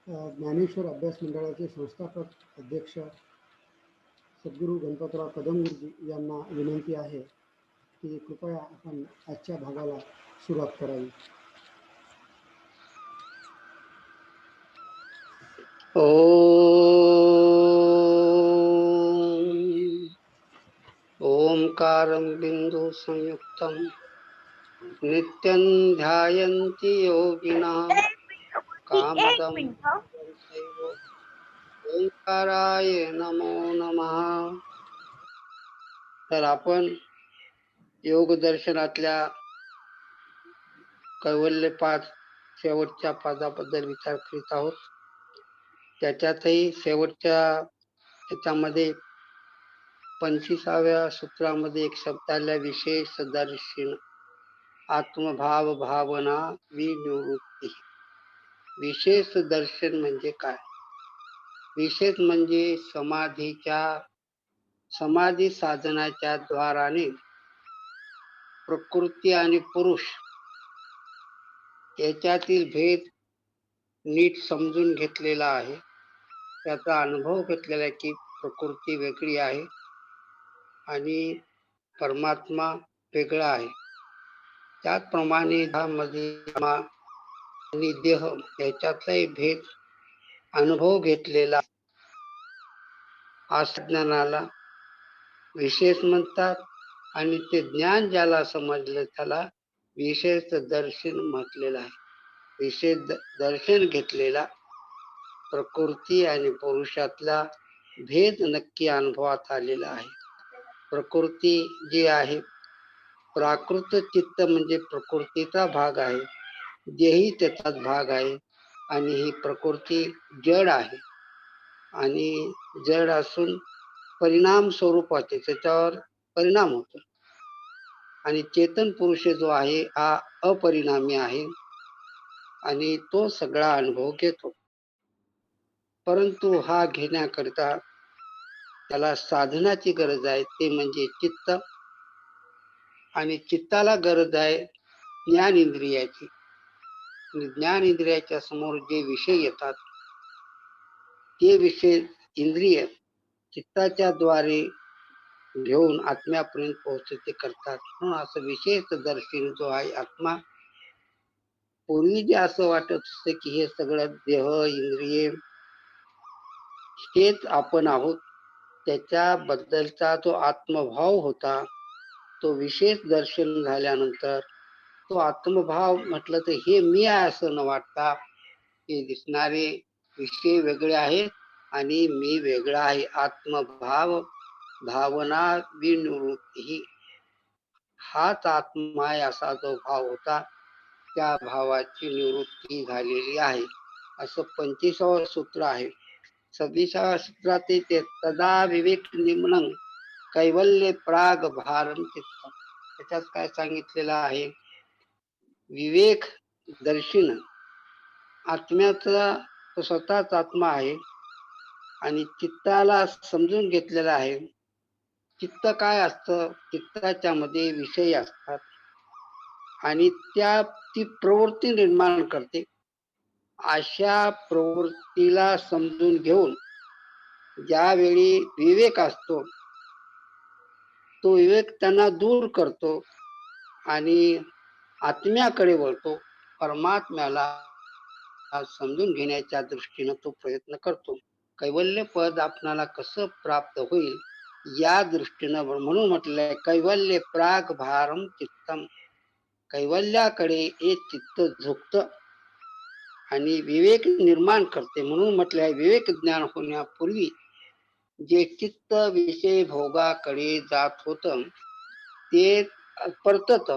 ज्ञानेश्वर अभ्यास मंडळाचे संस्थापक अध्यक्ष सद्गुरू गणपतराव कदम गुरुजी यांना विनंती आहे की कृपया आपण आजच्या भागाला सुरुवात करावी. ओंकारं बिंदु संयुक्तं नित्यं ध्यायन्ति योगिनः कामदं ओंकाराय नमो नमः. तर आपण योग दर्शनातल्या कैवल्य पाद शेवटच्या पादाबद्दल विचार करीत आहोत. त्याच्यातही शेवटच्या त्याच्यामध्ये 25व्या सूत्रामध्ये एक शब्द आला, विशेष दर्शन आत्मभाव भावना विनिवृत्ती. विशेष दर्शन म्हणजे काय? विशेष म्हणजे समाधी साधनाच्या द्वाराने प्रकृती आणि पुरुष याच्यातील भेद नीट समजून घेतलेला आहे. त्याचा अनुभव घेतलेला आहे की प्रकृती वेगळी आहे आणि परमात्मा वेगळा आहे. त्याचप्रमाणे आणि देह याच्यातलाही भेद अनुभव घेतलेला अशा ज्ञानाला विशेष म्हणतात आणि ते ज्ञान ज्याला समजलं त्याला विशेष दर्शन म्हटलेलं आहे. विशेष दर्शन घेतलेला प्रकृती आणि पुरुषातला भेद नक्की अनुभवात आलेला आहे. प्रकृती जी आहे, प्राकृत चित्त म्हणजे प्रकृतीचा भाग आहे, देही त्याचाच भाग आहे आणि ही प्रकृती जड आहे आणि जड असून परिणाम स्वरूपाचे त्याच्यावर परिणाम होतो आणि चेतन पुरुष जो आहे हा अपरिणामी आहे आणि तो सगळा अनुभव घेतो. परंतु हा घेण्याकरिता त्याला साधनाची गरज आहे, ते म्हणजे चित्त. आणि चित्ताला गरज आहे ज्ञान इंद्रियाची. ज्ञान इंद्रियाच्या समोर जे विषय येतात ते विषय इंद्रिय चित्ताच्या द्वारे घेऊन आत्म्यापर्यंत पोहोचते करतात. म्हणून असं विशेष दर्शन जो आहे आत्मा, पूर्वी जे असं वाटत असते की हे सगळं देह इंद्रिय हेच आपण आहोत, त्याच्याबद्दलचा जो आत्मभाव होता तो विशेष दर्शन झाल्यानंतर तो आत्मभाव म्हटलं तर हे मी आहे असं न वाटता हे दिसणारे विषय वेगळे आहेत आणि मी वेगळा आहे. आत्मभाव भावना विनिवृत्ती हाच आत्मा आहे असा जो भाव होता त्या भावाची निवृत्ती झालेली आहे असं 25वं सूत्र आहे. 26व्या सूत्रात ते तदा विवेक निम्नं कैवल्य प्राग भारम चित्त. त्याच्यात काय सांगितलेलं आहे? विवेक दर्शन आत्म्याचा तो स्वतःच आत्मा आहे आणि चित्ताला समजून घेतलेलं आहे. चित्त काय असतं? चित्ताच्या मध्ये विषय असतात आणि ती प्रवृत्ती निर्माण करते. अशा प्रवृत्तीला समजून घेऊन ज्यावेळी विवेक असतो तो विवेक त्यांना दूर करतो आणि आत्म्याकडे वळतो. परमात्म्याला समजून घेण्याच्या दृष्टीनं तो प्रयत्न करतो. कैवल्य पद आपणाला कसं प्राप्त होईल या दृष्टीनं म्हणून म्हटलेलं आहे कैवल्य प्राग भारम चित्तम. कैवल्याकडे एक चित्त झुकतं आणि विवेक निर्माण करते. म्हणून म्हटलं आहे विवेक ज्ञान होण्यापूर्वी जे चित्त विषय भोगाकडे जात होतं ते परतत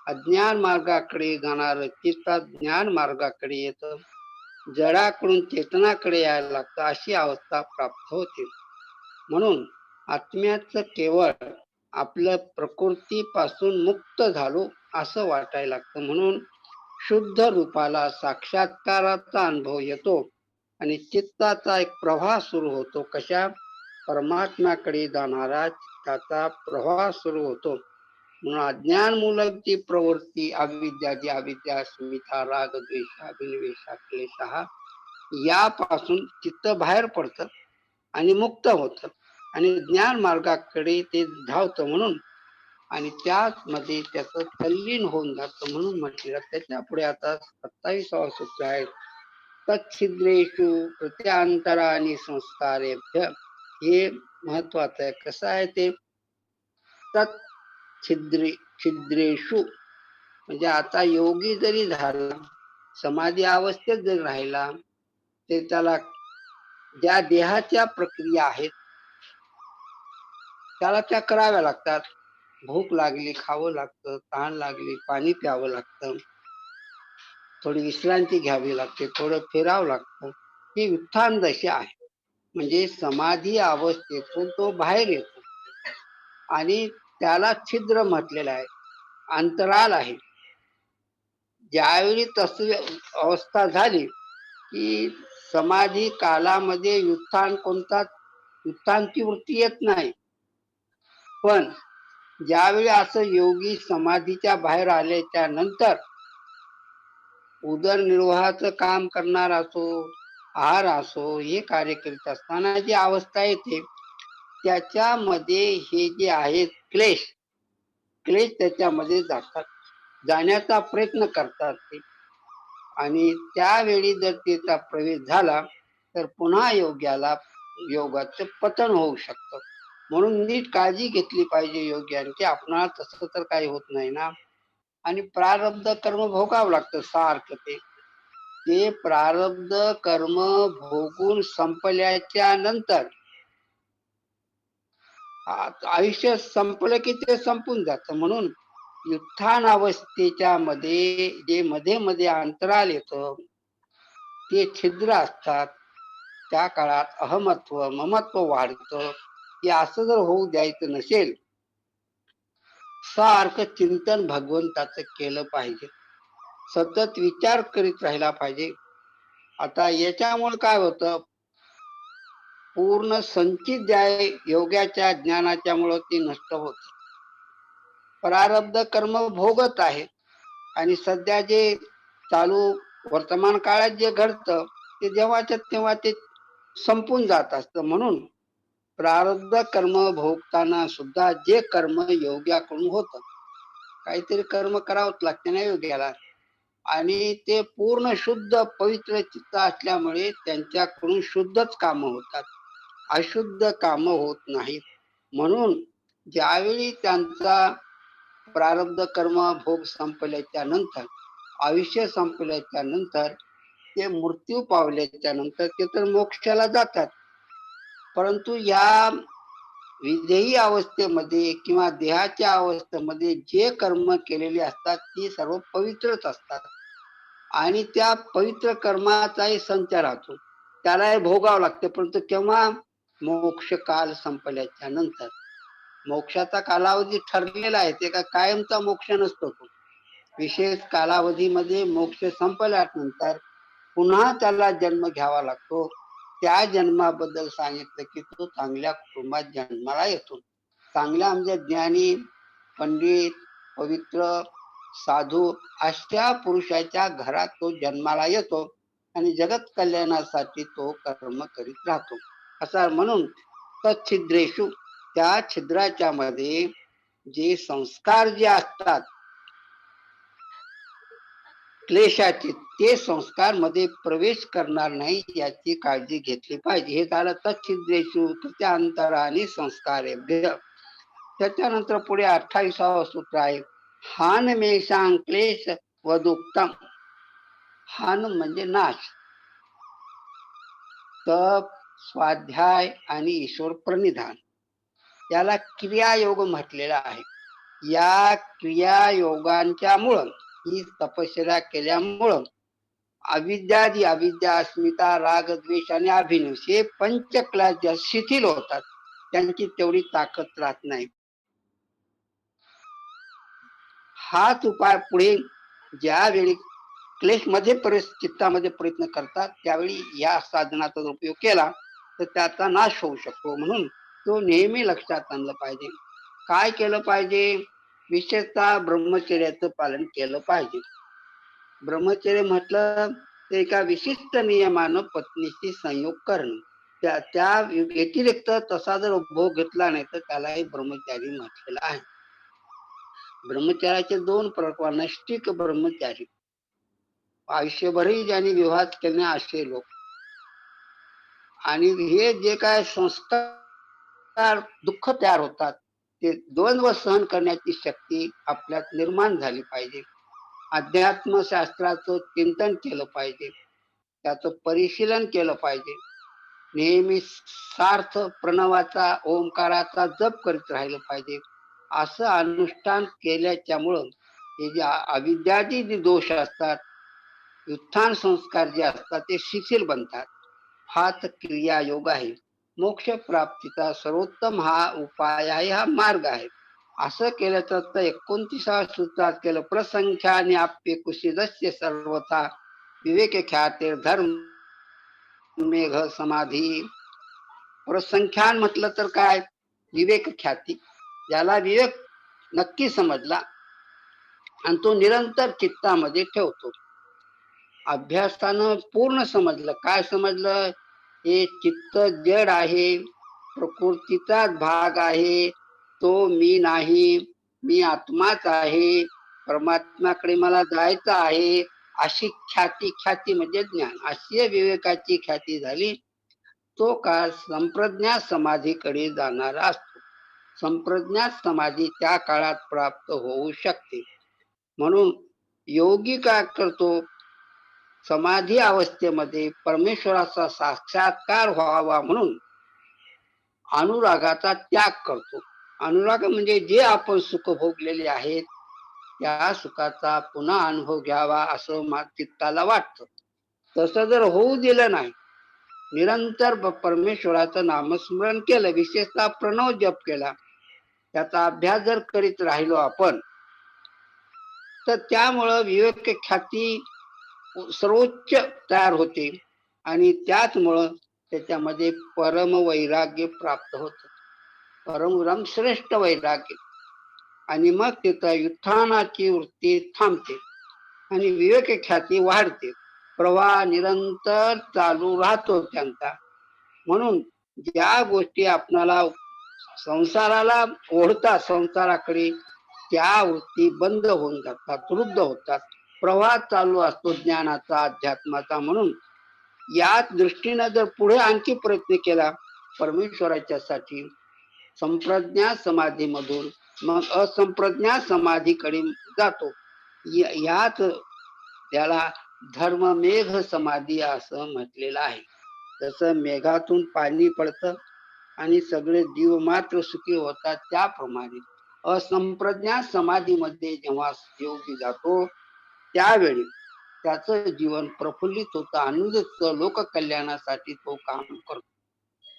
अज्ञान मार्गाकडे जाणार चित्त ज्ञान मार्गाकडे येतं. जडाकडून चेतनाकडे यायला लागतं, अशी अवस्था प्राप्त होते. म्हणून आत्म्याचं केवळ आपलं प्रकृतीपासून मुक्त झालो असं वाटायला लागतं. म्हणून शुद्ध रूपाला साक्षात्काराचा अनुभव येतो आणि चित्ताचा एक प्रवाह सुरू होतो. कशा? परमात्म्याकडे जाणारा चित्ताचा प्रवाह सुरू होतो. म्हणून अज्ञानमूलक जी प्रवृत्ती अविद्या, जी अविद्या अस्मिता राग द्वेष अभिनिवेश क्लेश यापासून चित्त बाहेर पडतं आणि मुक्त होतं आणि ज्ञान मार्गाकडे ते धावतं म्हणून, आणि त्यामध्ये त्याचं तल्लीन होऊन जातं म्हणून म्हटलेलं. त्याच्या पुढे आता 27वा सूत्र आहे. तच्छिद्रेषु प्रत्यांतराणि संस्कारेभ्य. हे महत्वाचं आहे. कसं आहे ते? छिद्रेषु म्हणजे आता योगी जरी झाला, समाधी अवस्थेत जरी राहिला, ते त्याला ज्या देहाच्या प्रक्रिया आहेत त्याला त्या कराव्या लागतात. भूक लागली खावं लागतं, तहान लागली पाणी प्यावं लागतं, थोडी विश्रांती घ्यावी लागते, थोडं फिरावं लागतं. ही उत्थान दशा आहे. म्हणजे समाधी अवस्थेतून तो बाहेर येतो आणि त्याला छिद्र म्हटलेलं आहे, अंतराल आहे. ज्यावेळी तशी अवस्था झाली की समाधी कालामध्ये उत्थानची वृत्ती येत नाही. पण ज्यावेळी असं योगी समाधीच्या बाहेर आल्याच्या नंतर उदरनिर्वाहाचं काम करणार असो, आहार असो, हे कार्य करीत असताना जी अवस्था येते त्याच्यामध्ये हे जे आहेत क्लेश त्याच्यामध्ये जाण्याचा प्रयत्न करतात ते, आणि त्यावेळी जर त्याचा प्रवेश झाला तर पुन्हा योगाचं पतन होऊ शकतं. म्हणून नीट काळजी घेतली पाहिजे योग्यांची. आपणाला तसं तर काही होत नाही ना, आणि प्रारब्ध कर्म भोगावं लागतं सारखं. ते प्रारब्ध कर्म भोगून संपल्याच्या नंतर आयुष्य संपलं की ते संपून जातं. म्हणून उत्थान अवस्थेच्या मध्ये जे मध्ये मध्ये अंतराल येतं, ते छिद्र असतात. त्या काळात अहमत्व ममत्व वाढतं. की असं जर होऊ द्यायचं नसेल, सारखं चिंतन भगवंताचं केलं पाहिजे, सतत विचार करीत राहिला पाहिजे. आता याच्यामुळे काय होतं, पूर्ण संचित जे आहे योगाच्या ज्ञानाच्या मुळे ते नष्ट होत. प्रारब्ध कर्म भोगत आहे आणि सध्या जे चालू वर्तमान काळात जे घडतं ते जेव्हाच्या तेव्हा ते संपून जात असतं. म्हणून प्रारब्ध कर्म भोगताना सुद्धा जे कर्म योग्याकडून होतं, काहीतरी कर्म करावंच लागते ना योग्याला, आणि ते पूर्ण शुद्ध पवित्र चित्त असल्यामुळे त्यांच्याकडून शुद्धच कामं होतात, अशुद्ध कामं होत नाहीत. म्हणून ज्यावेळी त्यांचा प्रारब्ध कर्म भोग संपल्याच्या नंतर, आयुष्य संपल्याच्या नंतर, ते मृत्यू पावल्याच्या नंतर ते तर मोक्षाला जातात. परंतु या विदेही अवस्थेमध्ये किंवा देहाच्या अवस्थेमध्ये जे कर्म केलेले असतात ते सर्व पवित्रच असतात, आणि त्या पवित्र कर्माचाही संचार राहतो, त्यालाही भोगावं लागते. परंतु केव्हा? मोक्ष काल संपल्याच्या नंतर. मोक्षाचा कालावधी ठरलेला आहे, ते का कायमचा मोक्ष नसतो. तो विशेष कालावधीमध्ये मोक्ष संपल्यानंतर पुन्हा त्याला जन्म घ्यावा लागतो. त्या जन्माबद्दल सांगितलं की तो चांगल्या कुटुंबात जन्माला येतो. चांगल्या म्हणजे ज्ञानी, पंडित, पवित्र, साधू अशा पुरुषाच्या घरात तो जन्माला येतो आणि जगत कल्याणासाठी तो कर्म करीत राहतो. असा म्हणून तच्छिद्रेषु, त्या छिद्राच्या मध्ये जे संस्कार जे असतात क्लेशाचे, ते संस्कार मध्ये प्रवेश करणार नाही याची काळजी घेतली पाहिजे. हे झालं तच्छिद्रेषु कृत्यांतराणि संस्कारेभ्य. त्याच्यानंतर पुढे 28वा सूत्र आहे. हानमेषां क्लेश वदुक्तम. हान म्हणजे नाश, तप, स्वाध्याय आणि ईश्वर प्रणिधान, याला क्रियायोग म्हटलेला आहे. या क्रियायोगांच्या मुळे, ही तपश्चर्या केल्यामुळं अविद्या, अस्मिता, राग, द्वेष आणि अभिनिवेश हे पंचक्लेश ज्या शिथिल होतात, त्यांची तेवढी ताकद राहत नाही. हाच उपाय पुढे ज्यावेळी क्लेश मध्ये चित्तामध्ये प्रयत्न करतात त्यावेळी या साधनाचा उपयोग केला तर त्याचा नाश होऊ शकतो. म्हणून तो नेहमी लक्षात आणलं पाहिजे. काय केलं पाहिजे? विशेषतः ब्रह्मचर्याचं पालन केलं पाहिजे. ब्रह्मचर्य म्हटलं ते एका विशिष्ट नियमानं पत्नीशी संयोग करणे. त्या त्या व्यतिरिक्त तसा जर भोग घेतला नाही तर त्यालाही ब्रह्मचारी म्हटलेलं आहे. ब्रह्मचार्याचे दोन प्रकार, नैष्ठिक ब्रह्मचारी, आयुष्यभरही ज्यांनी विवाह केले असे लोक, आणि हे जे काय संस्कार दुःख तयार होतात ते द्वंद्व सहन करण्याची शक्ती आपल्यात निर्माण झाली पाहिजे. अध्यात्मशास्त्राचं चिंतन केलं पाहिजे, त्याचं परिशीलन केलं पाहिजे, नेहमी सार्थ प्रणवाचा ओंकाराचा जप करीत राहिलं पाहिजे. असं अनुष्ठान केल्याच्यामुळं हे जे अविद्यादी जे दोष असतात, उत्थान संस्कार जे असतात ते शिथिल बनतात. हाच क्रिया योग आहे. मोक्ष प्राप्तीचा सर्वोत्तम हा उपाय आहे, हा मार्ग आहे. असं केलं तर 29व्या सूत्रात केलं, प्रसंख्याने आप्य कुशीदस्य सर्वथा विवेक ख्याते धर्म मेघ समाधी. प्रसंख्यान म्हटलं तर काय, विवेक ख्याती, ज्याला विवेक नक्की समजला आणि तो निरंतर चित्तामध्ये ठेवतो. अभ्यासानं पूर्ण समजलं. काय समजलं? हे चित्त जड आहे, प्रकृतीचाच भाग आहे, तो मी नाही, मी आत्माच आहे, परमात्म्याकडे मला जायचं आहे, अशी ख्याती, ख्याती म्हणजे ज्ञान, अशी विवेकाची ख्याती झाली, तो काळ संप्रज्ञा समाधीकडे जाणारा असतो. संप्रज्ञा समाधी त्या काळात प्राप्त होऊ शकते. म्हणून योगी काय करतो, समाधी अवस्थेमध्ये परमेश्वराचा साक्षात्कार व्हावा म्हणून अनुरागाचा त्याग करतो. अनुराग म्हणजे जे आपण सुख भोगलेले आहेत त्या सुखाचा पुन्हा अनुभव घ्यावा असं चित्ताला वाटतं. तसं जर होऊ दिलं नाही, निरंतर परमेश्वराचं नामस्मरण केलं, विशेषतः प्रणव जप केला, त्याचा अभ्यास जर करीत राहिलो आपण, तर त्यामुळं विवेक ख्याती सर्वोच्च तयार होते आणि त्याचमुळं त्याच्यामध्ये परम वैराग्य प्राप्त होतं, परम श्रेष्ठ वैराग्य. आणि मग तिथं उत्थानाची वृत्ती थांबते आणि विवेक ख्याती वाढते, प्रवाह निरंतर चालू राहतो त्यांचा. म्हणून ज्या गोष्टी आपणाला संसाराला ओढतात, संसाराकडे, त्या वृत्ती बंद होऊन जातात, रुद्ध होतात, प्रवाह चालू असतो ज्ञानाचा, अध्यात्माचा. म्हणून याच दृष्टीनं जर पुढे आणखी प्रयत्न केला परमेश्वराच्या साठी, संप्रज्ञा समाधीमधून मग असंप्रज्ञा समाधीकडे जातो. याच त्याला धर्ममेघ समाधी असं म्हटलेलं आहे. जसं मेघातून पाणी पडतं आणि सगळे जीव मात्र सुखी होतात, त्याप्रमाणे असंप्रज्ञा समाधीमध्ये जेव्हा योगी जातो त्यावेळी त्याचं जीवन प्रफुल्लित होतं, आनंदित, लोककल्याणासाठी तो काम करतो.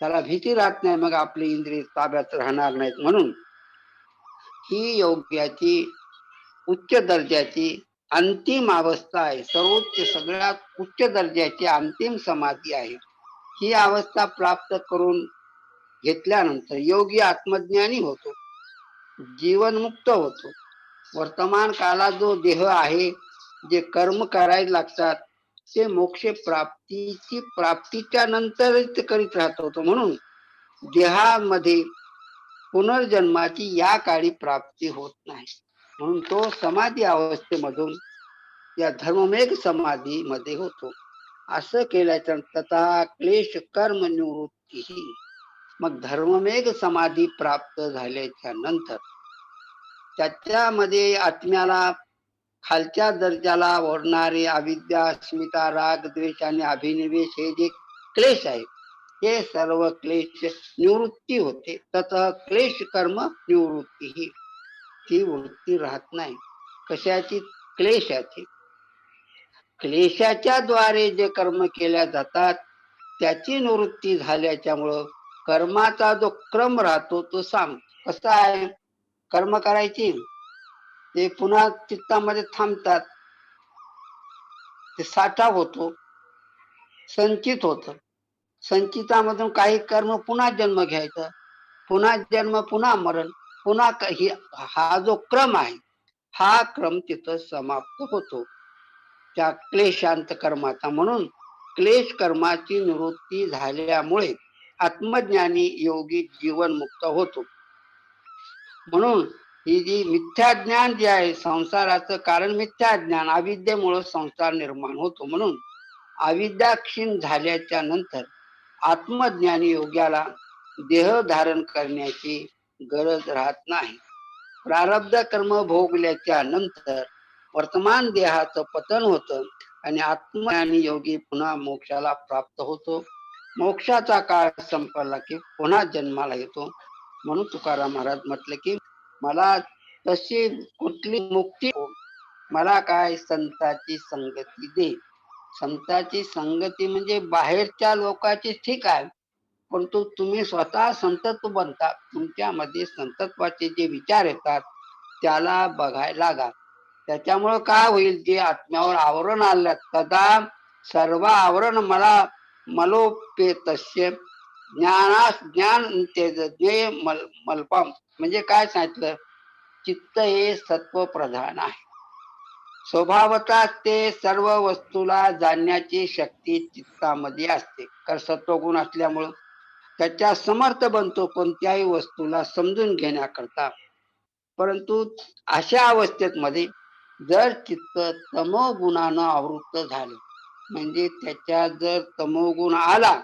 त्याला भीती राहत नाही, मग आपली इंद्रिय ताब्यात राहणार नाहीत. म्हणून ही योग्याची उच्च दर्जाची अंतिम अवस्था आहे, सर्वोच्च सगळ्यात उच्च दर्जाची अंतिम समाधी आहे. ही अवस्था प्राप्त करून घेतल्यानंतर योगी आत्मज्ञानी होतो, जीवनमुक्त होतो. वर्तमान काळात जो देह आहे, जे कर्म करायला लागतात ते मोक्ष प्राप्तीच्या नंतर करीत राहतो. म्हणून देहामध्ये पुनर्जन्माची या काळी प्राप्ती होत नाही. म्हणून तो समाधी अवस्थेमधून या धर्ममेघ समाधी मध्ये होतो. असं केल्याच्या तथा क्लेश कर्म निवृत्ती. मग धर्ममेघ समाधी प्राप्त झाल्याच्या नंतर त्याच्यामध्ये आत्म्याला खालच्या दर्जाला ओढणारे अविद्या, अस्मिता, राग, द्वेष आणि अभिनिवेश हे जे क्लेश आहे, हे सर्व क्लेश निवृत्ती होते. तथा क्लेश कर्म निवृत्ती ही ती वृत्ती राहत नाही. कशाची? क्लेशाची. क्लेशाच्या द्वारे जे कर्म केल्या जातात त्याची निवृत्ती झाल्याच्यामुळं कर्माचा जो क्रम राहतो तो सांग कसा आहे. कर्म करायची, ते पुन्हा चित्तामध्ये थांबतात, ते साठा होतो, संचित होत, संचितामधून काही कर्म पुन्हा जन्म घ्यायचा, पुन्हा जन्म, पुन्हा मरण, पुन्हा हा जो क्रम आहे, हा क्रम तिथं समाप्त होतो. त्या क्लेशांत कर्माचा. म्हणून क्लेश कर्माची निवृत्ती झाल्यामुळे आत्मज्ञानी योगी जीवनमुक्त होतो. म्हणून ही जी मिथ्याज्ञान जे आहे, संसाराचं कारण मिथ्याज्ञान, अविद्येमुळे संसार निर्माण होतो. म्हणून अविद्या क्षीण झाल्याच्या नंतर आत्मज्ञानी योग्याला देह धारण करण्याची गरज राहत नाही. प्रारब्ध कर्म भोगल्याच्या नंतर वर्तमान देहाचं पतन होतं आणि आत्मज्ञानी योगी पुन्हा मोक्षाला प्राप्त होतो. मोक्षाचा काळ संपला की पुन्हा जन्माला येतो. म्हणून तुकाराम महाराज म्हटले की मला तशी कुठली मुक्ती हो, मला काय संताची संगती दे. संताची संगती म्हणजे बाहेरच्या लोकांची ठीक आहे, परंतु तुम्ही स्वतः संतत्व बनता. तुमच्यामध्ये संतत्वाचे जे विचार येतात त्याला बघायला लागा. त्याच्यामुळं काय होईल, जे आत्म्यावर आवरण आलं तदा सर्व आवरण मला मलोपेतस्य ज्ञान तेजज्ञे मल्पम. म्हणजे काय सांगितलं, चित्त हे सत्व प्रधान आहे. स्वभावतः ते सर्व वस्तूला जाणण्याची शक्ती चित्तामध्ये असते. कारण सत्वगुण असल्यामुळं त्याच्या समर्थ बनतो कोणत्याही वस्तूला समजून घेण्याकरता. परंतु अशा अवस्थेत मध्ये जर चित्त तमोगुणानं आवृत्त झालं, म्हणजे त्याच्यात जर तमोगुण आला,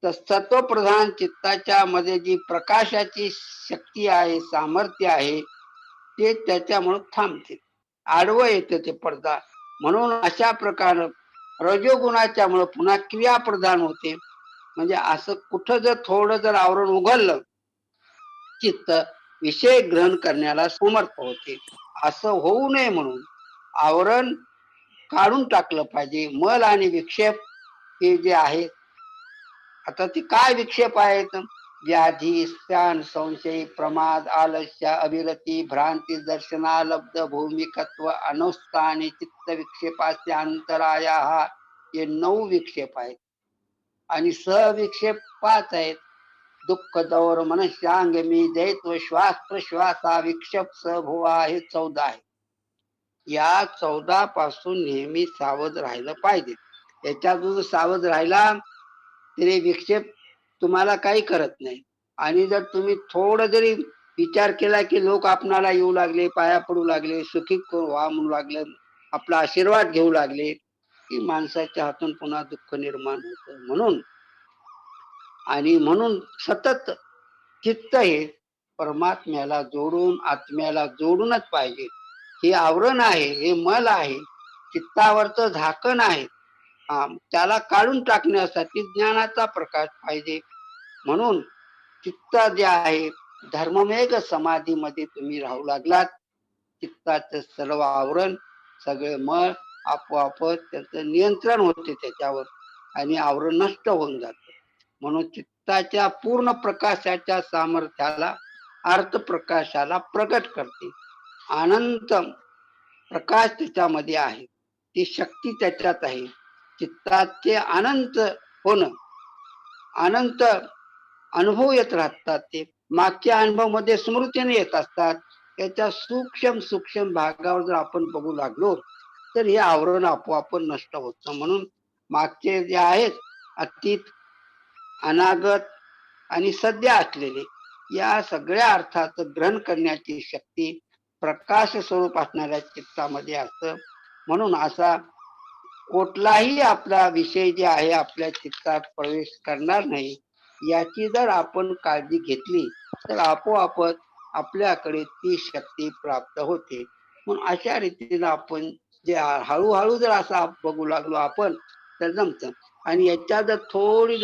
तर सत्वप्रधान चित्ताच्या मध्ये जी प्रकाशाची शक्ती आहे, सामर्थ्य आहे, ते त्याच्यामुळे थांबते, आडवं येतं ते पडदा. म्हणून अशा प्रकारे रजोगुणाच्या मुळे पुन्हा क्रियाप्रधान होते. म्हणजे असं कुठं जर थोडं जर आवरण उघडलं, चित्त विषय ग्रहण करण्याला समर्थ होते. असं होऊ नये म्हणून आवरण काढून टाकलं पाहिजे. मल आणि विक्षेप हे जे आहेत, आता ते काय विक्षेप आहेत, व्याधी, स्थान, संशय, प्रमाद, आलस्य, अविरती, भ्रांती, दर्शनालब्ध, भूमिकत्व, अनुष्ठाने चित्त विक्षेपाचे अंतराया, हे 9 विक्षेप आहेत. आणि सहविक्षेप 5 आहेत. दुःख, दौर, मनशांग, मी दैत्व, श्वास प्रश्वासा, विक्षेप, सभुवा, हे 14 आहे. या 14 पासून नेहमी सावध राहिलं पाहिजे. याच्यातून सावध राहिला तरी विक्षेप तुम्हाला काही करत नाही. आणि जर तुम्ही थोडं जरी विचार केला की लोक आपणाला येऊ लागले, पाया पडू लागले, सुखी व्हा म्हणू लागले, आपला आशीर्वाद घेऊ लागले, की माणसाच्या हातून पुन्हा दुःख निर्माण होतं. म्हणून सतत चित्त हे परमात्म्याला जोडून, आत्म्याला जोडूनच पाहिजे. हे आवरण आहे, हे मल आहे, चित्तावरचं झाकण आहे, त्याला काढून टाकण्यासाठी ज्ञानाचा प्रकाश पाहिजे. म्हणून चित्त जे आहे, धर्ममेघ समाधीमध्ये तुम्ही राहू लागलात, चित्ताचं सर्व आवरण, सगळे मळ आपोआप त्याचं नियंत्रण होते त्याच्यावर आणि आवरण नष्ट होऊन जातं. म्हणून चित्ताच्या पूर्ण प्रकाशाच्या सामर्थ्याला, अर्थ प्रकाशाला प्रकट करते. अनंत प्रकाश त्याच्यामध्ये आहे, ती शक्ती त्याच्यात आहे. चित्ताचे अनंत होणं, अनंत अनुभव येत राहतात. ते मागच्या अनुभव मध्ये स्मृतीने येत असतात. त्याच्या सूक्ष्म सूक्ष्म भागावर जर आपण बघू लागलो तर हे आवरण आपोआप नष्ट होतं. म्हणून मागचे जे आहेत, अतीत, अनागत आणि सध्या असलेले, या सगळ्या अर्थाचं ग्रहण करण्याची शक्ती प्रकाश स्वरूप असणाऱ्या चित्तामध्ये असतं. म्हणून असा कुठलाही आपला विषय जे आहे आपल्या चित्तात प्रवेश करणार नाही, याची जर आपण काळजी घेतली तर आपोआप आपल्याकडे ती शक्ती प्राप्त होते. म्हणून अशा रीतीने आपण जे हळूहळू जर असा बघू लागलो आपण तर जमतं. आणि याच्या जर थोडी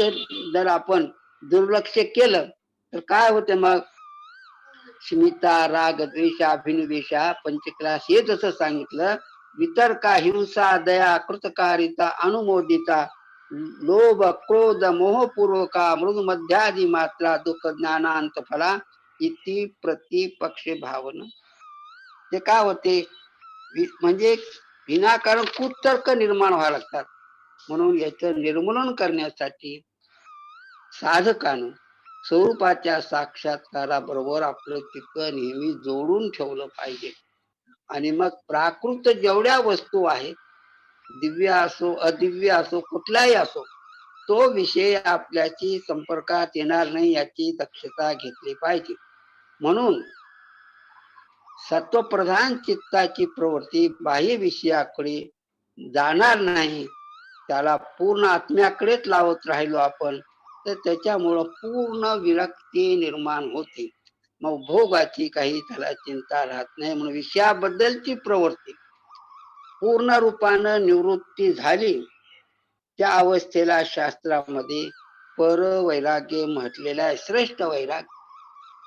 जर आपण दुर्लक्ष केलं तर काय होते, मग स्मिता, राग, द्वेषा, अभिनिवेशा, पंचक्लास हे जसं सांगितलं, वितर्का, हिंसा, दया, कृतकारिता, अनुमोदिता, लोभ, क्रोध, मोहपूर्वका, मृदू मध्यादी मात्रा, दुःख, ज्ञानांत फला, इति प्रतिपक्ष भावना. ते काय होते, म्हणजे विनाकारण कुतर्क निर्माण व्हायला लागतात. म्हणून याचं निर्मूलन करण्यासाठी साधकानं स्वरूपाच्या साक्षात्काराबरोबर आपलं चित्त नेहमी जोडून ठेवलं पाहिजे. आणि मग प्राकृत जेवढ्या वस्तू आहेत दिव्य असो अदिव्य असो कुठलाही असो, तो विषय आपल्याशी संपर्कात येणार नाही याची दक्षता घेतली पाहिजे. म्हणून सत्वप्रधान चित्ताची प्रवृत्ती बाह्य विषयाकडे जाणार नाही, त्याला पूर्ण आत्म्याकडेच लावत राहिलो आपण, तर त्याच्यामुळं पूर्ण विरक्ती निर्माण होते. मग भोगाची काही त्याला चिंता राहत नाही. म्हणून विषयाबद्दलची प्रवृत्ती पूर्ण रूपानं निवृत्ती झाली, त्या अवस्थेला शास्त्रामध्ये परवैराग्य म्हटलेलं आहे. श्रेष्ठ वैराग्य,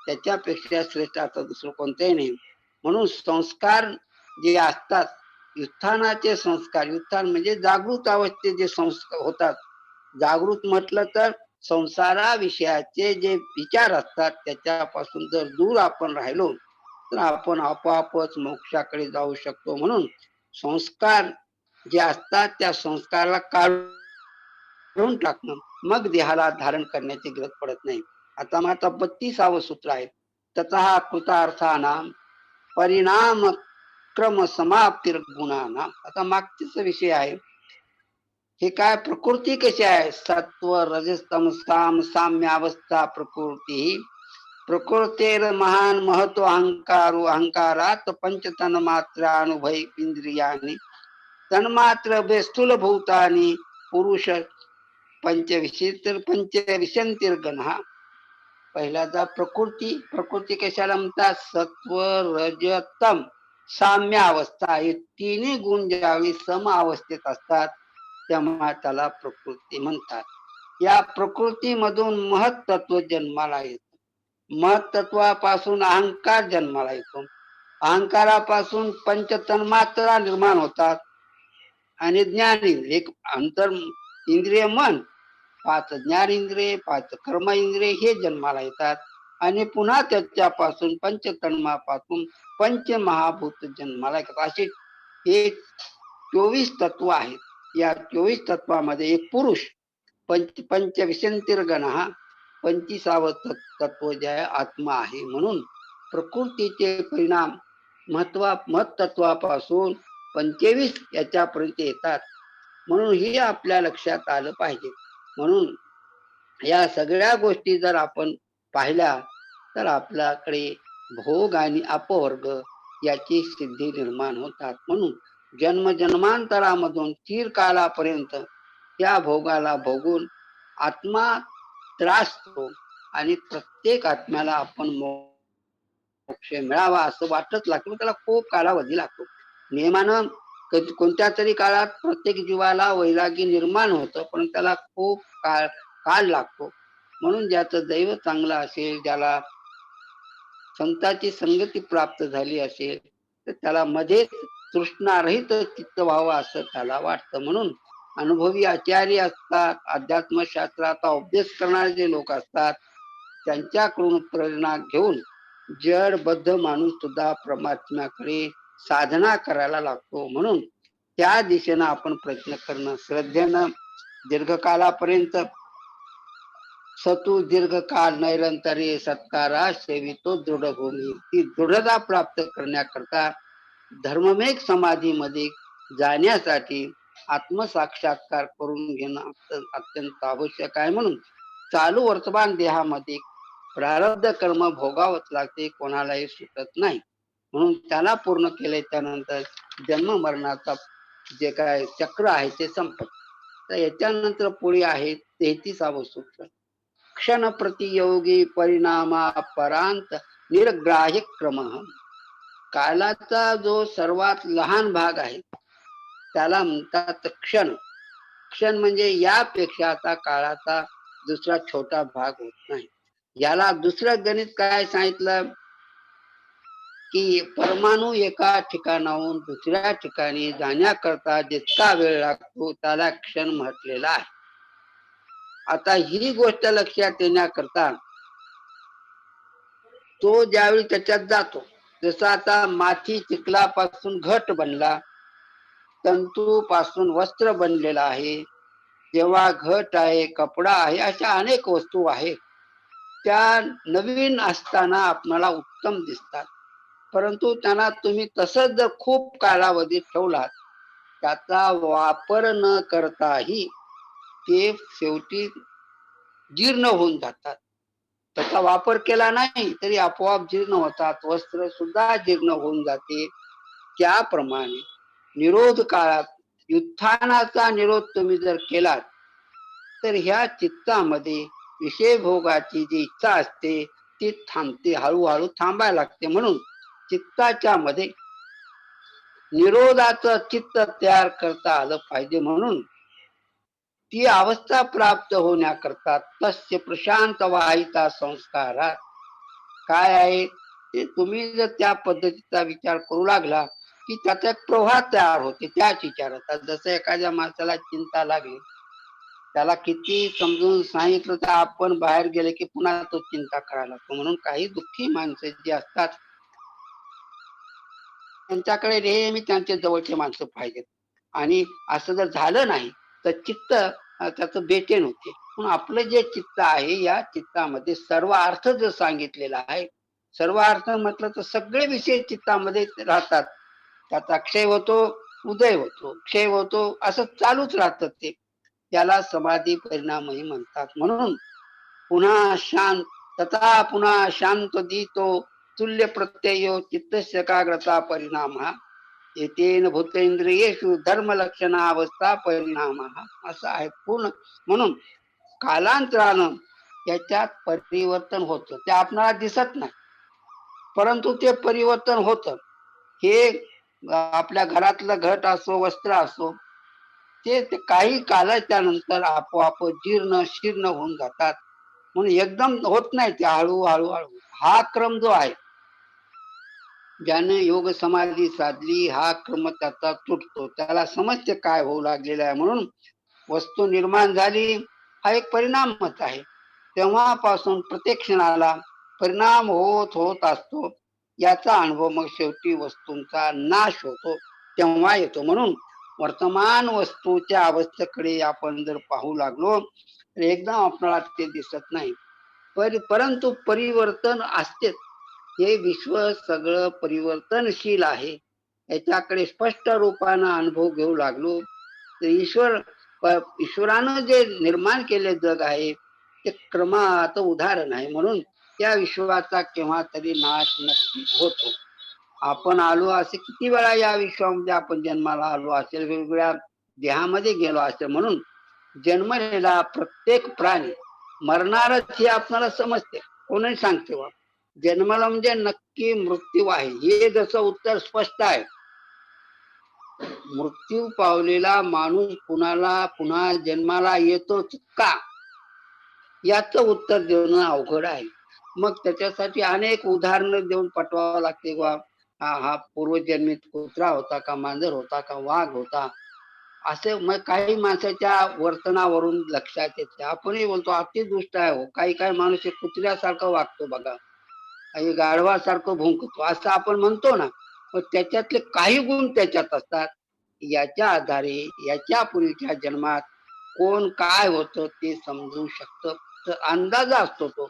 त्याच्यापेक्षा श्रेष्ठ आता दुसरं कोणतंही नाही. म्हणून संस्कार जे असतात, उत्थानाचे संस्कार, उत्थान म्हणजे जागृत अवस्थेत जे संस्कार होतात. जागृत म्हटलं तर संसाराविषयाचे जे विचार असतात त्याच्यापासून जर दूर आपण राहिलो तर आपण आपोआपच मोक्षाकडे जाऊ शकतो. म्हणून संस्कार जे असतात त्या संस्काराला काढून टाकणं, मग देहाला धारण करण्याची गरज पडत नाही. आता मात्र 32वे सूत्र आहे. ततः कृतार्थानाम परिणाम क्रम समाप्तीर गुणानाम. आता मागचा विषय आहे. हे काय प्रकृती कशी आहे? सत्व रजस्तम साम साम्यावस्था प्रकृती. प्रकृतेर महान महत्व अहंकारो अहंकारात पंचतन मात्र अनुभव इंद्रियानी तन्मात्र स्थूल भूतानी पुरुष पंचविशंतीर्गण. पहिल्याचा प्रकृती. प्रकृती कशाला म्हणतात? सत्व रजतम साम्य अवस्था. हे तिन्ही गुण ज्यावेळी सम अवस्थेत असतात तेव्हा त्याला प्रकृती म्हणतात. या प्रकृतीमधून महत्त्व जन्माला येतं. महत्त्वापासून अहंकार जन्माला येतो. अहंकारापासून पंचतन्मात्रा निर्माण होतात आणि ज्ञानेंद्रिय, एक अंतर इंद्रिय मन, 5 ज्ञानेंद्रिय, 5 कर्म इंद्रिय हे जन्माला येतात आणि पुन्हा त्याच्यापासून पंचतन्मापासून पंचमहाभूत जन्माला येतात. असे हे 24 तत्व आहेत. या 24 तत्वामध्ये एक पुरुष पंचविशंतीर्गण, 25वे तत्व जे आहे आत्मा आहे. म्हणून प्रकृतीचे परिणाम महत्त्वापासून 25 याच्यापर्यंत येतात. म्हणून हे आपल्या लक्षात आलं पाहिजे. म्हणून या सगळ्या गोष्टी जर आपण पाहिल्या तर आपल्याकडे भोग आणि अपवर्ग याची सिद्धी निर्माण होतात. म्हणून जन्मजन्मांतरामधून चिरकालापर्यंत त्या भोगाला भोगून आत्मा त्रासतो आणि प्रत्येक आत्म्याला आपण मोक्ष मिळावा असं वाटत लागतं. त्याला खूप कालावधी लागतो. नियमानं कोणत्या तरी काळात प्रत्येक जीवाला वैराग्य निर्माण होतं, पण त्याला खूप काळ लागतो. म्हणून ज्याचं दैव चांगलं असेल, ज्याला संतांची संगती प्राप्त झाली असेल, तर त्याला मध्येच तृष्णारहित चित्त व्हावं असं त्याला वाटतं. म्हणून अनुभवी आचार्य असतात, अध्यात्मशास्त्राचा उपदेश करणारे जे लोक असतात, त्यांच्याकडून प्रेरणा घेऊन जडबद्ध माणूस सुद्धा परमात्म्याकडे साधना करायला लागतो. म्हणून त्या दिशेनं आपण प्रयत्न करणं, श्रद्धेनं दीर्घकालापर्यंत सतू दीर्घकाल नैरंतर्य सत्कारा सेवितो दृढभूमी. ती दृढता प्राप्त करण्याकरता धर्ममेघ समाधीमध्ये जाण्यासाठी आत्मसाक्षात्कार करून घेणं अत्यंत आवश्यक आहे. म्हणून चालू वर्तमान देहामध्ये प्रारब्ध कर्म भोगावंच लागते, कोणालाही सुटत नाही. म्हणून त्याला पूर्ण केल्याच्या नंतर जन्म मरणाचा जे काय चक्र आहे ते संपत. तर याच्यानंतर पुढे आहे 33वे सूत्र. क्षण प्रतियोगी परिणामा परांत निर्ग्राह्य क्रम. कालाचा जो सर्वात लहान भाग आहे त्याला म्हणतात क्षण. क्षण म्हणजे यापेक्षा आता काळाचा दुसरा छोटा भाग होत नाही. याला दुसरं गणित काय सांगितलं की परमाणू एका ठिकाणाहून दुसऱ्या ठिकाणी जाण्याकरता जितका वेळ लागतो त्याला क्षण म्हटलेला आहे. आता ही गोष्ट लक्षात येण्याकरता तो ज्यावेळी त्याच्यात जातो, जसं आता माती चिखलापासून घट बनला, तंतू पासून वस्त्र बनलेला आहे, जेव्हा घट आहे, कपडा आहे, अशा अनेक वस्तू आहेत. त्या नवीन असताना आपल्याला उत्तम दिसतात, परंतु त्यांना तुम्ही तसंच जर खूप कालावधी ठेवलात त्याचा वापर न करताही ते शेवटी जीर्ण होऊन जातात. त्याचा वापर केला नाही तरी आपोआप जीर्ण होतात. वस्त्र सुद्धा जीर्ण होऊन जाते. त्याप्रमाणे निरोध काळात उत्थानाचा निरोध तुम्ही जर केलात तर ह्या चित्तामध्ये विषय भोगाची जी इच्छा असते ती थांबते, हळूहळू थांबायला लागते. म्हणून चित्ताच्या मध्ये निरोधाचं चित्त तयार करता आलं पाहिजे. म्हणून ती अवस्था प्राप्त होण्याकरता तस्य प्रशांत वाहिता संस्कारात काय आहे ते तुम्ही जर त्या पद्धतीचा विचार करू लागला की त्याचा एक प्रवाह तयार होते त्याच विचाराचा. जसं एखाद्या माणसाला चिंता लागली, त्याला किती समजून सांगितलं तर आपण बाहेर गेले की पुन्हा तो चिंता करायला लागतो. म्हणून काही दुःखी माणसं जी असतात त्यांच्याकडे नेहमी त्यांच्या जवळचे माणसं पाहिजेत. आणि असं जर झालं नाही तर चित्त त्याचं बेचैन होते. म्हणून आपलं जे चित्त आहे या चित्तामध्ये सर्व अर्थ जर सांगितलेला आहे, सर्व अर्थ म्हटलं तर सगळे विषय चित्तामध्ये राहतात. त्याचा क्षय होतो, उदय होतो, क्षय होतो, असं चालूच राहतं ते. त्याला समाधी परिणामही म्हणतात. म्हणून पुन्हा शांत तथा पुन्हा शांत दितो तुल्य प्रत्ययो चित्तस्य एकाग्रता परिणाम एतेन भूतेंद्रियेषु धर्म लक्षणावस्था परिणाम असं आहे पूर्ण. म्हणून कालांतरानं त्याच्यात परिवर्तन होतं. ते आपणाला दिसत नाही परंतु ते परिवर्तन होतं. हे आपल्या घरातलं घट असो, वस्त्र असो, ते काही कालाच्या नंतर आपोआप जीर्ण शीर्ण होऊन जातात. म्हणून एकदम होत नाही, ते हळूहळू हळू. हा क्रम जो आहे ज्याने योग समाधी साधली हा क्रम त्याचा तुटतो. त्याला समजते काय होऊ लागलेलं आहे. म्हणून वस्तू निर्माण झाली हा एक परिणामच आहे. तेव्हापासून प्रत्येक क्षणाला परिणाम होत होत असतो. याचा अनुभव मग शेवटी वस्तूंचा नाश होतो तेव्हा येतो. म्हणून वर्तमान वस्तूच्या अवस्थेकडे आपण जर पाहू लागलो तर एकदम आपल्याला ते दिसत नाही. परंतु परिवर्तन असतेच. हे विश्व सगळं परिवर्तनशील आहे. याच्याकडे स्पष्ट रूपानं अनुभव घेऊ लागलो तर ईश्वरानं जे निर्माण केले जग आहे ते क्रमात उदाहरण आहे. म्हणून त्या विश्वाचा केव्हा तरी नाश नक्कीच होतो. आपण आलो असे किती वेळा या विश्वामध्ये आपण जन्माला आलो असेल, वेगवेगळ्या देहामध्ये गेलो असेल. म्हणून जन्मलेला प्रत्येक प्राणी मरणारच हे आपल्याला समजते. कोणी सांगते बा जन्माला म्हणजे नक्की मृत्यू आहे, हे जसं उत्तर स्पष्ट आहे. मृत्यू पावलेला माणूस पुन्हा जन्माला येतोच का, याचं उत्तर देणं अवघड आहे. मग त्याच्यासाठी अनेक उदाहरणं देऊन पटवावं लागते. हा पूर्वजन्मीत कुत्रा होता का, मांजर होता का, वाघ होता, असे मग काही माणसाच्या वर्तनावरून लक्षात येते. आपणही बोलतो अति दुष्ट आहे हो, काही काही माणूस कुत्र्यासारखं वागतो बघा, काही गाढवासारखं भुंकतो असं आपण म्हणतो ना. मग त्याच्यातले काही गुण त्याच्यात असतात. याच्या आधारे याच्या पूर्वीच्या जन्मात कोण काय होतं ते समजू शकतं, तर अंदाज असतो तो.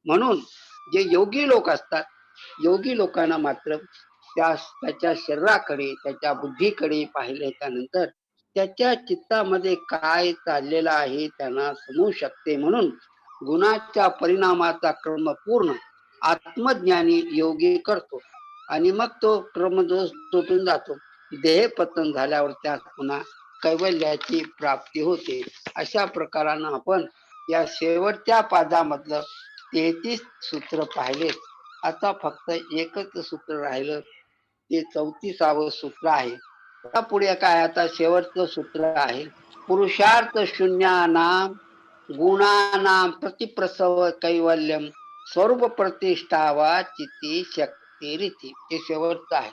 म्हणून जे योगी लोक असतात, योगी लोकांना मात्र त्याच्या शरीराकडे त्याच्या बुद्धीकडे पाहिल्याच्या नंतर त्याच्या चित्तामध्ये काय चाललेलं आहे त्यांना समजू शकते. म्हणून गुणाच्या परिणामाचा क्रम पूर्ण आत्मज्ञानी योगी करतो आणि मग तो क्रमदोष तुटून जातो. देहपतन झाल्यावर त्यात पुन्हा कैवल्याची प्राप्ती होते. अशा प्रकारानं आपण या शेवटच्या पादामधलं 33 सूत्र पाहिले. आता फक्त एकच सूत्र राहिलं, ते 34वं सूत्र आहे. पुढे काय आता शेवटचं सूत्र आहे. पुरुषार्थ शून्यानाम गुणानाम प्रतिप्रसव कैवल्यम स्वरूप प्रतिष्ठावा चिती शक्ती रीती. हे शेवटचं आहे.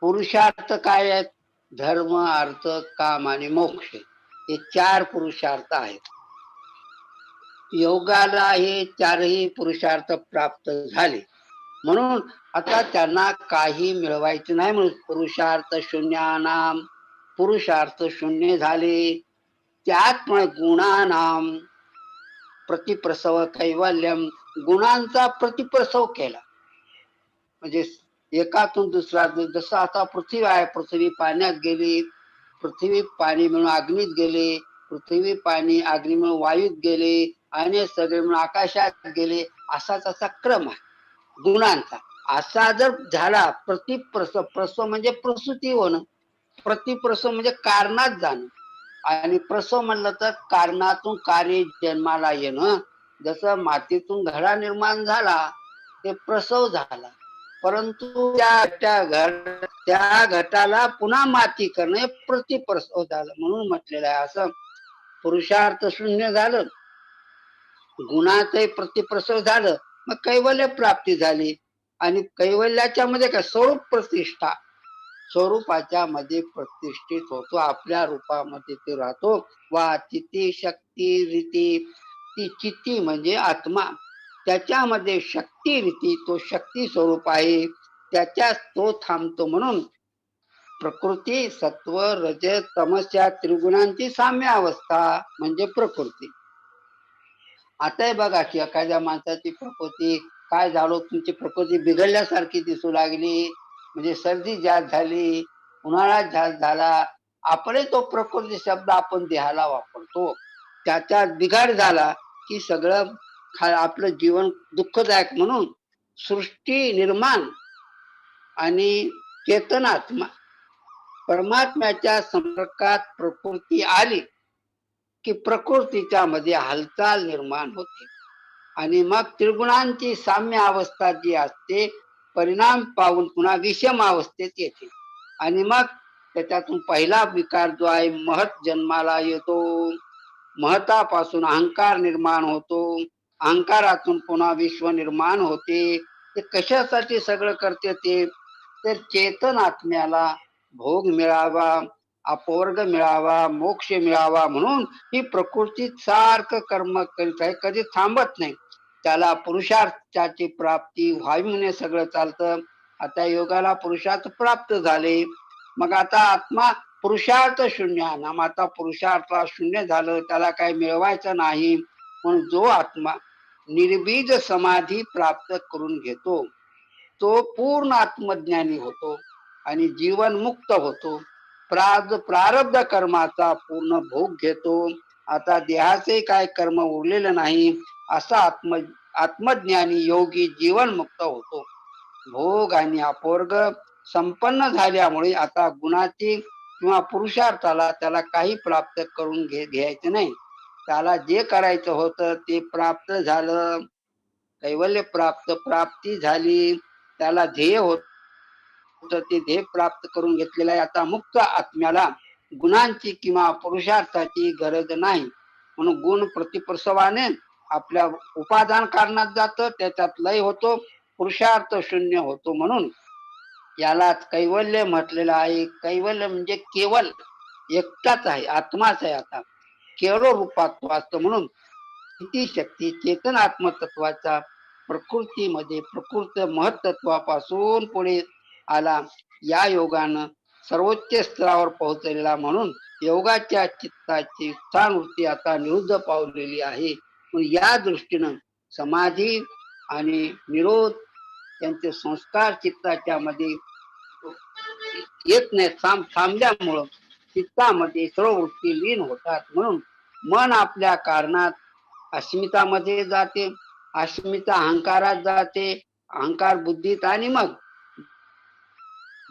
पुरुषार्थ काय आहेत? धर्म, अर्थ, काम आणि मोक्ष, हे 4 पुरुषार्थ आहेत. योगाला हे 4ही पुरुषार्थ प्राप्त झाले. म्हणून आता त्यांना काही मिळवायचे नाही. म्हणून पुरुषार्थ शून्यानाम, पुरुषार्थ शून्य झाले. त्यात गुणानाम प्रतिप्रसव कैवल्यम, गुणांचा प्रतिप्रसव केला. म्हणजे एकातून दुसरा जसं आता पृथ्वी आहे, पृथ्वी पाण्यात गेली, पृथ्वी पाणी मिळून अग्नीत गेले, पृथ्वी पाणी अग्नी मिळून वायूत गेले आणि सगळे मिळून आकाशात गेले, असा त्याचा क्रम आहे गुणांचा. असा जर झाला प्रतिप्रसव, प्रसव म्हणजे प्रसूती होणं, प्रतिप्रसव म्हणजे कारणात जाणं, आणि प्रसव म्हणलं तर कारणातून कार्य जन्माला येणं. जसं मातीतून घडा निर्माण झाला ते प्रसव झाला, परंतु त्या घटाला पुन्हा माती करणं हे प्रतिप्रसव झालं. म्हणून म्हटलेलं आहे असं पुरुषार्थ शून्य झालं, गुणाचंही प्रतिप्रसव झालं, मग कैवल्य प्राप्ती झाली. आणि कैवल्याच्या मध्ये काय स्वरूप प्रतिष्ठा, स्वरूपाच्या मध्ये प्रतिष्ठित होतो, आपल्या रूपामध्ये ते राहतो. वा चिती शक्ती रीती, ती चित्ती म्हणजे आत्मा, त्याच्यामध्ये शक्ती रीती, तो शक्ती स्वरूप आहे, त्याच्यात तो थांबतो. म्हणून प्रकृती सत्व रज तमस या त्रिगुणांची साम्य अवस्था म्हणजे प्रकृती. आता बघा की एखाद्या माणसाची प्रकृती काय झालो, तुमची प्रकृती बिघडल्यासारखी दिसू लागली, म्हणजे सर्दी जास्त झाली, उन्हाळा जास्त झाला, आपले तो प्रकृती शब्द आपण देहाला वापरतो. त्याच्यात बिघाड झाला की सगळं आपलं जीवन दुःखदायक. म्हणून सृष्टी निर्माण आणि चेतनात्मा परमात्म्याच्या संपर्कात प्रकृती आली की प्रकृतीच्या मध्ये हालचाल निर्माण होते, आणि मग त्रिगुणांची साम्य अवस्था जी असते परिणाम पाहून पुन्हा विषम अवस्थेत येते. आणि मग त्याच्यातून पहिला विकार जो आहे महत जन्माला येतो, महतापासून अहंकार निर्माण होतो, अहंकारातून पुन्हा विश्व निर्माण होते. ते कशासाठी सगळं करते ते, तर चेतन आत्म्याला भोग मिळावा, अपवर्ग मिळावा, मोक्ष मिळावा, म्हणून ही प्रकृती सारखं कर्म करीत आहे, कधी थांबत नाही. त्याला पुरुषार्थाची प्राप्ती व्हावी म्हणून सगळं चालतं. आता योगाला पुरुषार्थ प्राप्त झाले, मग आता आत्मा पुरुषार्थ शून्य आहे ना, मग आता पुरुषार्थ शून्य झालं, त्याला काही मिळवायचं नाही. म्हणून जो आत्मा निर्बीज समाधी प्राप्त करून घेतो तो पूर्ण आत्मज्ञानी होतो आणि जीवन मुक्त होतो, प्रारब्ध कर्माचा पूर्ण भोग घेतो. आता देहाचे काय कर्म उरलेलं नाही, असा आत्मज्ञानी योगी जीवन मुक्त होतो. भोग आणि अपवर्ग संपन्न झाल्यामुळे आता गुणाची किंवा पुरुषार्थाला त्याला काही प्राप्त करून घ्यायचं नाही. त्याला जे करायचं होतं ते प्राप्त झालं, कैवल्य प्राप्ती झाली, त्याला ध्येय होत ते ध्येय प्राप्त करून घेतलेलं आहे. आता मुक्त आत्म्याला गुणांची किंवा पुरुषार्थाची गरज नाही. म्हणून गुण प्रतिप्रसवाने आपल्या उपादान कारणात जातं, त्याच्यात लय होतो, पुरुषार्थ शून्य होतो. म्हणून यालाच कैवल्य म्हटलेलं आहे. कैवल्य म्हणजे केवळ एकटाच आहे, आत्माच आहे. आता केवळ रूपात तो असतो. म्हणून किती शक्ती चेतन आत्मतत्वाचा प्रकृतीमध्ये प्रकृत महत्त्वापासून पुढे आला, या योगानं सर्वोच्च स्तरावर पोहोचलेला. म्हणून योगाच्या चित्ताची उत्साहवृत्ती आता निरुद्ध पावलेली आहे. या दृष्टीनं समाधी आणि निरोध यांचे संस्कार चित्ताच्या मध्ये येत नाही, थांबल्यामुळं चित्तामध्ये सर्व वृत्ती लीन होतात. म्हणून मन आपल्या कारणात अस्मितामध्ये जाते, अस्मिता अहंकारात जाते, अहंकार बुद्धीत, आणि मग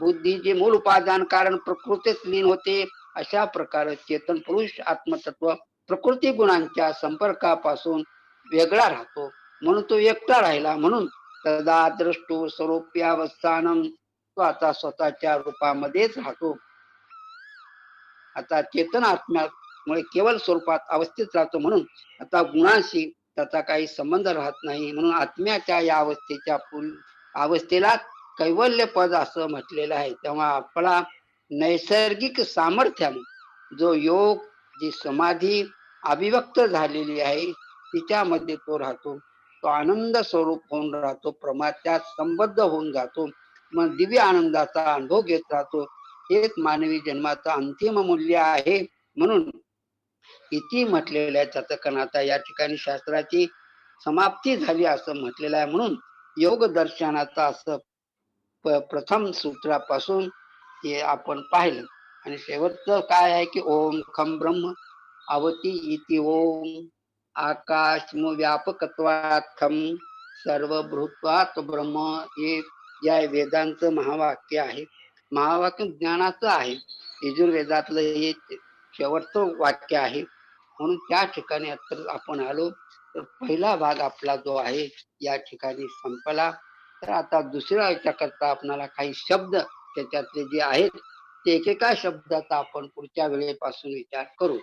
बुद्धीचे मूल उपादान कारण प्रकृतीत लीन होते. अशा प्रकारे चेतन पुरुष आत्मतत्व प्रकृती गुणांच्या संपर्कापासून वेगळा राहतो, म्हणून तो एकटा राहिला. म्हणून तदा द्रष्टू स्वरूप्यावस्थानम, तो आता स्वतःच्या रूपामध्येच राहतो. आता चेतन आत्म्यामुळे केवळ स्वरूपात अवस्थित राहतो, म्हणून आता गुणांशी त्याचा काही संबंध राहत नाही. म्हणून आत्म्याच्या या अवस्थेला कैवल्य पद असं म्हटलेलं आहे. तेव्हा आपला नैसर्गिक सामर्थ्याने जो योग, जी समाधी अभिव्यक्त झालेली आहे तिच्यामध्ये तो राहतो, तो आनंद स्वरूप होऊन राहतो, प्रमात्यात संबद्ध होऊन जातो, मग दिव्य आनंदाचा अनुभव घेत राहतो. हेच मानवी जन्माचं अंतिम मूल्य आहे. म्हणून इति म्हटलेल्या चातकानं आता या ठिकाणी शास्त्राची समाप्ती झाली असं म्हटलेलं आहे. म्हणून योग दर्शनाचा असं प्रथम सूत्रापासून हे आपण पाहिलं. आणि शेवटचं काय आहे की ओम खम ब्रह्म अवती इति ओम आकाशम व्यापकत्वात्थम सर्वभूत्वात् ब्रह्म, हे या वेदांचं महावाक्य आहे. महावाक्य ज्ञानाचं आहे. यजुर्वेदातलं हे शेवटचं वाक्य आहे. म्हणून त्या ठिकाणी आता आपण आलो. तर पहिला भाग आपला जो आहे या ठिकाणी संपला. तर आता दुसऱ्या याच्याकरता आपल्याला काही शब्द त्याच्यातले जे आहेत ते एकेका शब्दाचा आपण पुढच्या वेळेपासून विचार करू.